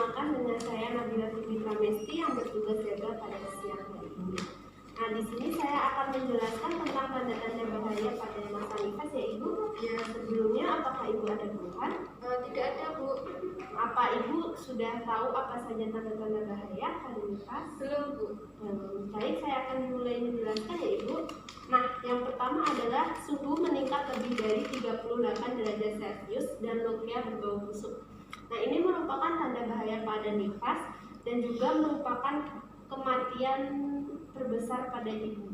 Perkenalkan, dengan saya Nabila Fitri Pramesti yang bertugas jaga pada siang hari ini. Nah, di sini saya akan menjelaskan tentang tanda-tanda bahaya pada masa nifas, yaitu sebelumnya apakah Ibu ada keluhan? Tidak ada, Bu. Apa Ibu sudah tahu apa saja tanda-tanda bahaya pada nifas? Belum, Bu. Baik, saya akan mulai menjelaskan ya Ibu. Nah, yang pertama adalah suhu meningkat lebih dari 38 derajat Celcius dan logia berbau busuk. Nah, ini merupakan tanda bahaya pada nifas dan juga merupakan kematian terbesar pada ibu.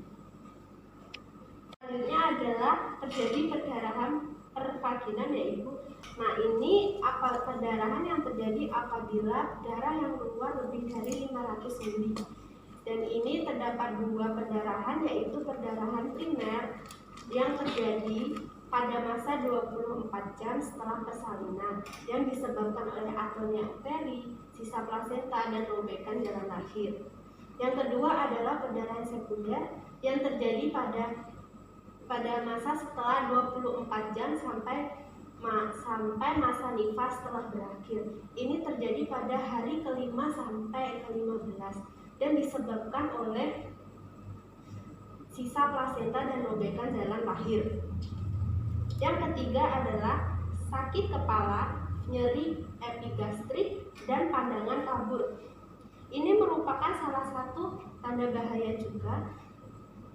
Selanjutnya adalah terjadi perdarahan pervaginan ya Ibu. Nah, ini perdarahan yang terjadi apabila darah yang keluar lebih dari 500 ml. Dan ini terdapat dua perdarahan, yaitu perdarahan primer yang terjadi pada masa 24 jam setelah persalinan yang disebabkan oleh atrofia uteri, sisa plasenta, dan robekan jalan lahir. Yang kedua adalah perdarahan sekunder yang terjadi pada masa setelah 24 jam sampai masa nifas telah berakhir. Ini terjadi pada hari ke-5 sampai ke-15 dan disebabkan oleh sisa plasenta dan robekan jalan lahir. Yang ketiga adalah sakit kepala, nyeri epigastrik, dan pandangan kabur. Ini merupakan salah satu tanda bahaya juga,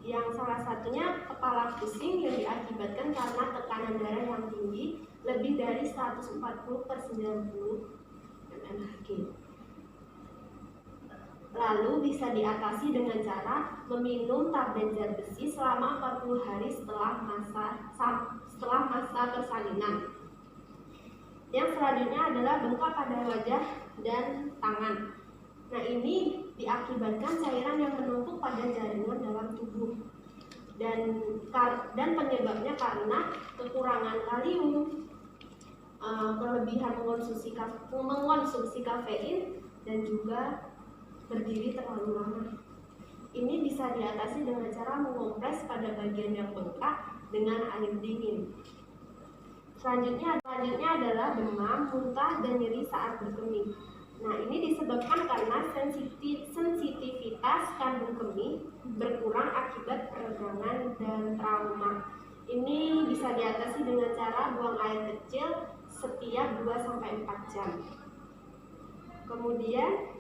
yang salah satunya kepala pusing yang diakibatkan karena tekanan darah yang tinggi lebih dari 140/90 mmHg. Lalu bisa diatasi dengan cara meminum tablet zat besi selama 40 hari setelah masa persalinan. Yang selanjutnya adalah bengkak pada wajah dan tangan. Nah, ini diakibatkan cairan yang menumpuk pada jaringan dalam tubuh dan penyebabnya karena kekurangan kalium, kelebihan mengonsumsi kafein, dan juga berdiri terlalu lama. Ini bisa diatasi dengan cara mengompres pada bagian yang bengkak dengan air dingin. Selanjutnya adalah demam, muntah, dan nyeri saat berkemih. Nah, ini disebabkan karena sensitivitas kandung kemih berkurang akibat peregangan dan trauma. Ini bisa diatasi dengan cara buang air kecil setiap 2-4 jam. Kemudian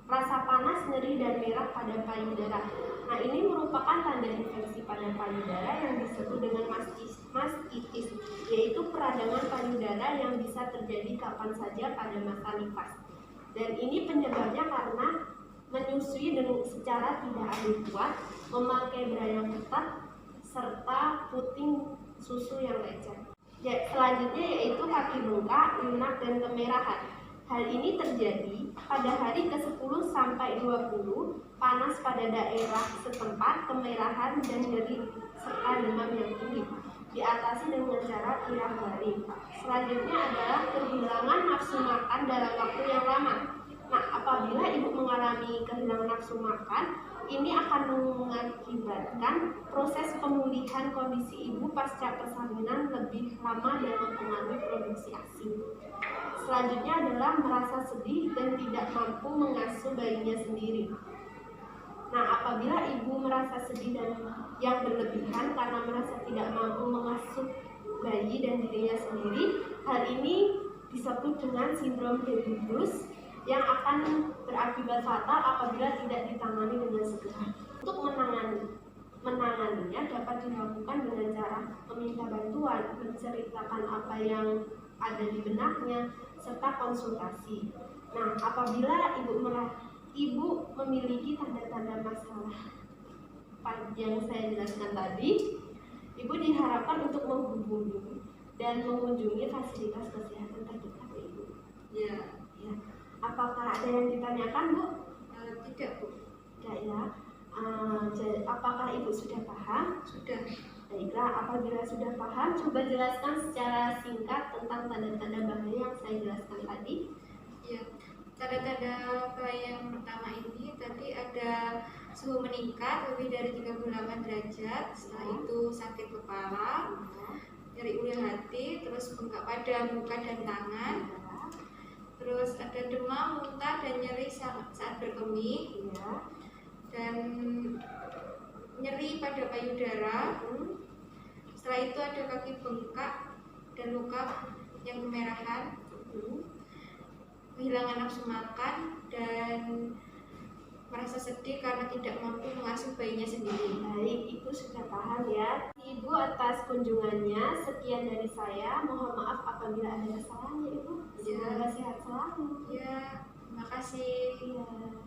rasa panas, nyeri, dan merah pada payudara. Nah, ini merupakan tanda infeksi pada payudara yang disebut dengan mastitis, yaitu peradangan payudara yang bisa terjadi kapan saja pada masa nifas. Dan ini penyebabnya karena menyusui secara tidak adekuat, memakai bra yang ketat, serta puting susu yang lecet. Selanjutnya yaitu kaki bengkak, lunak, dan kemerahan. Hal ini terjadi pada hari ke-10 sampai 20, panas pada daerah setempat, kemerahan, dan nyeri, serta demam yang tinggi. Diatasi dengan cara tirak baring. Selanjutnya adalah kehilangan nafsu makan dalam waktu yang lama. Nah, apabila ibu mengalami kehilangan nafsu makan, ini akan mengakibatkan proses pemulihan kondisi ibu pasca persalinan lebih lama dan mempengaruhi produksi ASI. Selanjutnya adalah merasa sedih dan tidak mampu mengasuh bayinya sendiri. Nah, apabila ibu merasa sedih dan yang berlebihan karena merasa tidak mampu mengasuh bayi dan dirinya sendiri, hal ini disebut dengan sindrom baby blues yang akan berakibat fatal apabila tidak ditangani dengan segera. Untuk menanganinya dapat dilakukan dengan cara meminta bantuan, menceritakan apa yang ada di benaknya, serta konsultasi. Nah, apabila ibu memiliki tanda-tanda masalah yang saya jelaskan tadi, ibu diharapkan untuk menghubungi dan mengunjungi fasilitas kesehatan terdekat ibu. Ya. Apakah ada yang ditanyakan, Bu? Tidak, Bu. Tidak ya. Apakah ibu sudah paham? Sudah. Baiklah, apabila sudah paham, coba jelaskan secara singkat tentang tanda-tanda bahaya yang saya jelaskan tadi. Ya, tanda-tanda bahaya yang pertama ini tadi ada suhu meningkat lebih dari 38 derajat, setelah itu sakit kepala, nyeri uli hati, terus bengkak pada muka dan tangan, terus ada demam, muntah, dan nyeri saat berkemih, Ya. dan nyeri pada payudara. Setelah itu ada kaki bengkak dan luka yang kemerahan, kehilangan nafsu makan, dan merasa sedih karena tidak mampu mengasuh bayinya sendiri. Baik, Ibu sudah paham ya. Ibu atas kunjungannya. Sekian dari saya. Mohon maaf apabila ada kesalahan ya Ibu. Semoga sehat selalu. Ya, terima kasih. Ya.